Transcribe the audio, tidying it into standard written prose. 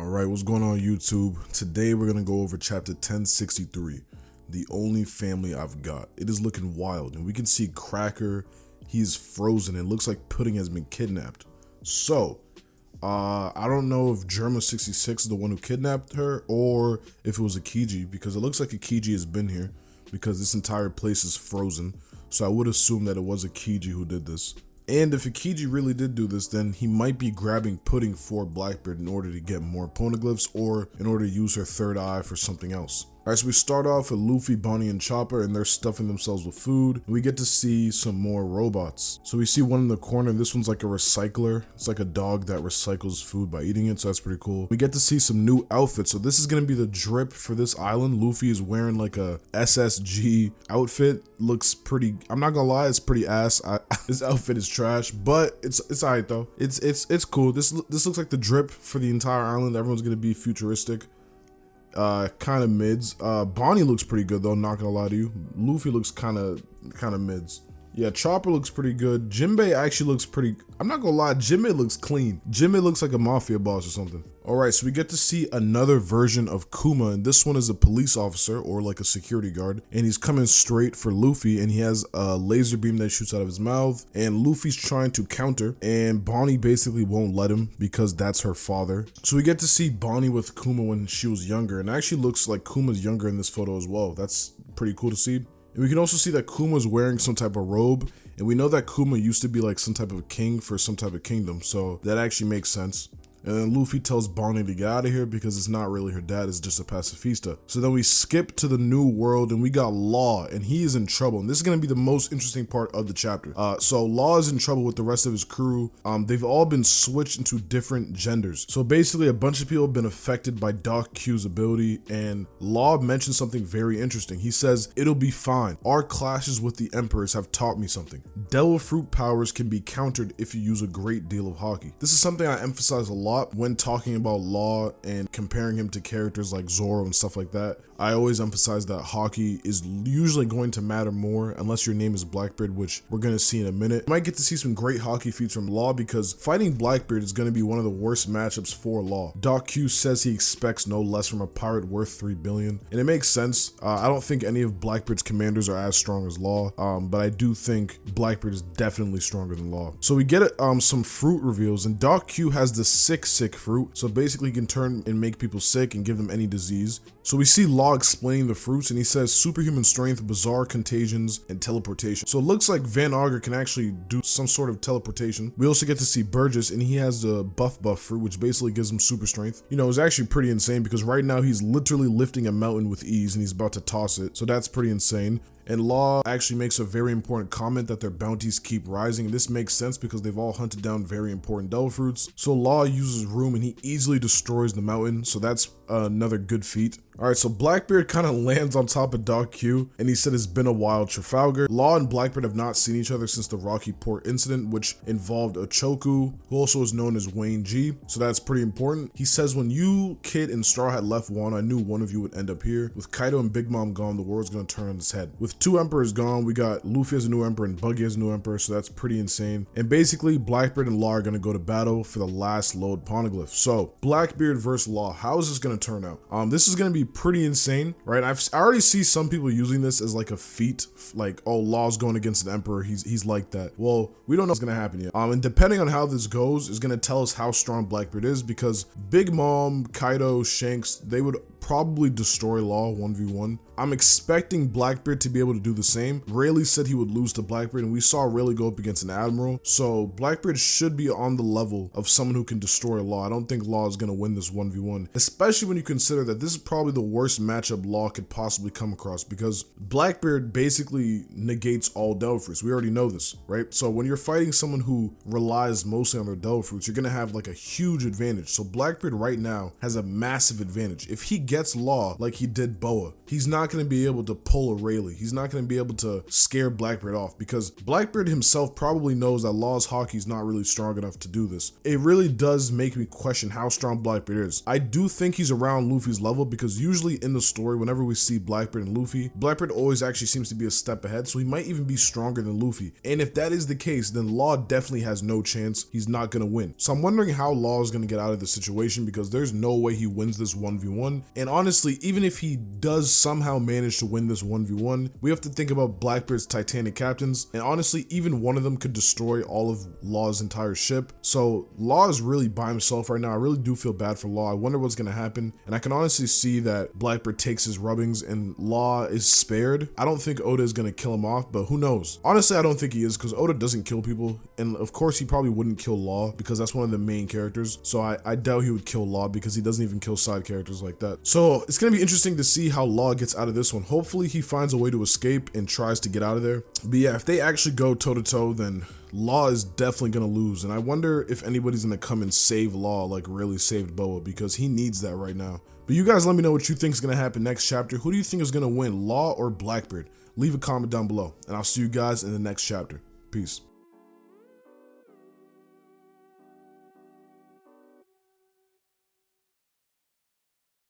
Alright, what's going on YouTube? Today we're gonna go over chapter 1063, The Only Family I've Got. It is looking wild, and we can see Cracker, he's frozen, and looks like Pudding has been kidnapped. So, I don't know if Germa 66 is the one who kidnapped her, or if it was Akiji, because it looks like Akiji has been here, because this entire place is frozen. So I would assume that it was Akiji who did this. And if Akiji really did do this, then he might be grabbing Pudding for Blackbeard in order to get more poneglyphs or in order to use her third eye for something else. Alright, so we start off with Luffy, Bonnie, and Chopper, and they're stuffing themselves with food. We get to see some more robots. So we see one in the corner. This one's like a recycler. It's like a dog that recycles food by eating it, so that's pretty cool. We get to see some new outfits. So this is going to be the drip for this island. Luffy is wearing like a SSG outfit. Looks pretty, I'm not gonna lie, it's pretty ass. This outfit is trash, but it's alright though. It's cool. This looks like the drip for the entire island. Everyone's going to be futuristic. Kind of mids. Bonnie looks pretty good though, not gonna lie to you. Luffy looks kind of mids. Yeah, Chopper looks pretty good. Jinbei actually looks pretty, I'm not gonna lie, Jinbei looks clean. Jinbei looks like a mafia boss or something. Alright, so we get to see another version of Kuma, and this one is a police officer or like a security guard, and he's coming straight for Luffy, and he has a laser beam that shoots out of his mouth, and Luffy's trying to counter, and Bonnie basically won't let him because that's her father. So we get to see Bonnie with Kuma when she was younger, and it actually looks like Kuma's younger in this photo as well. That's pretty cool to see. And we can also see that Kuma's wearing some type of robe, and we know that Kuma used to be like some type of king for some type of kingdom, so that actually makes sense. And then Luffy tells Bonnie to get out of here because it's not really her dad, it's just a pacifista. So then we skip to the new world and we got Law, and he is in trouble. And this is going to be the most interesting part of the chapter. So Law is in trouble with the rest of his crew. They've all been switched into different genders. So basically a bunch of people have been affected by Doc Q's ability, and Law mentioned something very interesting. He says, "It'll be fine. Our clashes with the Emperors have taught me something. Devil Fruit powers can be countered if you use a great deal of haki." This is something I emphasize a lot when talking about Law and comparing him to characters like Zoro and stuff like that. I always emphasize that haki is usually going to matter more unless your name is Blackbeard, which we're going to see in a minute. You might get to see some great haki feats from Law because fighting Blackbeard is going to be one of the worst matchups for Law. Doc Q says he expects no less from a pirate worth 3 billion, and it makes sense. I don't think any of Blackbeard's commanders are as strong as Law, but I do think Blackbeard is definitely stronger than Law. So we get some fruit reveals, and Doc Q has the sick fruit, so basically he can turn and make people sick and give them any disease. So we see Law explaining the fruits, and he says superhuman strength, bizarre contagions, and teleportation. So it looks like Van Auger can actually do some sort of teleportation. We also get to see Burgess, and he has the buff fruit, which basically gives him super strength. You know, it's actually pretty insane because right now he's literally lifting a mountain with ease and he's about to toss it, so that's pretty insane. And Law actually makes a very important comment that their bounties keep rising. This makes sense because they've all hunted down very important devil fruits. So Law uses room and he easily destroys the mountain, so that's another good feat. Alright, so Blackbeard kind of lands on top of Doc Q, and he said it's been a while. Trafalgar. Law and Blackbeard have not seen each other since the Rocky Port incident, which involved Ochoku, who also is known as Wayne G, so that's pretty important. He says, "When you, Kid, and Straw Hat left Wano, I knew one of you would end up here. With Kaido and Big Mom gone, the world's gonna turn on its head." With 2 emperors gone, we got Luffy as a new emperor and Buggy as a new emperor, so that's pretty insane. And basically, Blackbeard and Law are gonna go to battle for the last load poneglyph. So, Blackbeard versus Law, how is this gonna turn out? This is gonna be pretty insane, right? I already see some people using this as like a feat, like, oh, Law's going against an emperor, he's like that. Well, we don't know what's gonna happen yet. And depending on how this goes is gonna tell us how strong Blackbeard is, because Big Mom, Kaido, Shanks, they would probably destroy Law 1v1. I'm expecting Blackbeard to be able to do the same. Rayleigh said he would lose to Blackbeard, and we saw Rayleigh go up against an admiral, so Blackbeard should be on the level of someone who can destroy Law. I don't think Law is going to win this 1v1, especially when you consider that this is probably the worst matchup Law could possibly come across, because Blackbeard basically negates all devil fruits. We already know this, right? So when you're fighting someone who relies mostly on their devil fruits, you're going to have like a huge advantage. So Blackbeard right now has a massive advantage. If he gets Law like he did Boa, he's not going to be able to pull a Rayleigh. He's not going to be able to scare Blackbeard off, because Blackbeard himself probably knows that Law's haki is not really strong enough to do this. It really does make me question how strong Blackbeard is. I do think he's around Luffy's level, because usually in the story, whenever we see Blackbeard and Luffy, Blackbeard always actually seems to be a step ahead, so he might even be stronger than Luffy. And if that is the case, then Law definitely has no chance. He's not going to win. So I'm wondering how Law is going to get out of this situation, because there's no way he wins this 1v1. And honestly, even if he does somehow manage to win this 1v1, we have to think about Blackbeard's Titanic captains, and honestly, even one of them could destroy all of Law's entire ship. So Law is really by himself right now. I really do feel bad for Law. I wonder what's going to happen, and I can honestly see that Blackbeard takes his rubbings and Law is spared. I don't think Oda is going to kill him off, but who knows? Honestly, I don't think he is, because Oda doesn't kill people, and of course he probably wouldn't kill Law because that's one of the main characters. So I doubt he would kill Law, because he doesn't even kill side characters like that. So it's going to be interesting to see how Law gets out of this one. Hopefully he finds a way to escape and tries to get out of there. But yeah, if they actually go toe to toe, then Law is definitely going to lose. And I wonder if anybody's going to come and save Law like really saved Boa, because he needs that right now. But you guys let me know what you think is going to happen next chapter. Who do you think is going to win, Law or Blackbeard? Leave a comment down below, and I'll see you guys in the next chapter. Peace.